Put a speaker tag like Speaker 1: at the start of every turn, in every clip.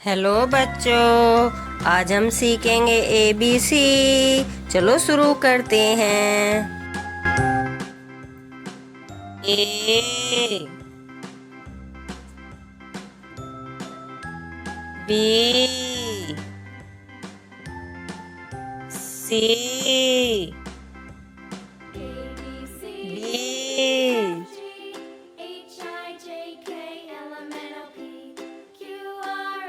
Speaker 1: Hello बच्चों, आज हम सीखेंगे ABC। चलो शुरू करते हैं। A B C E F G H I J K L M N O P Q R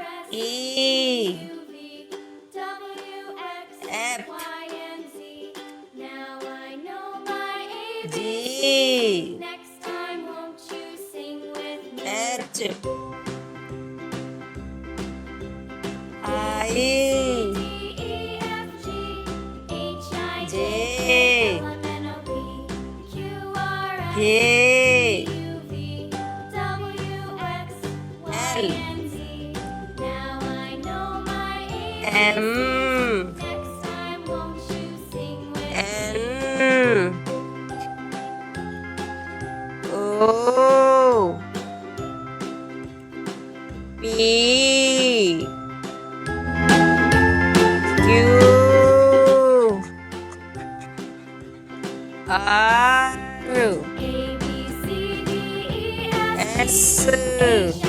Speaker 1: S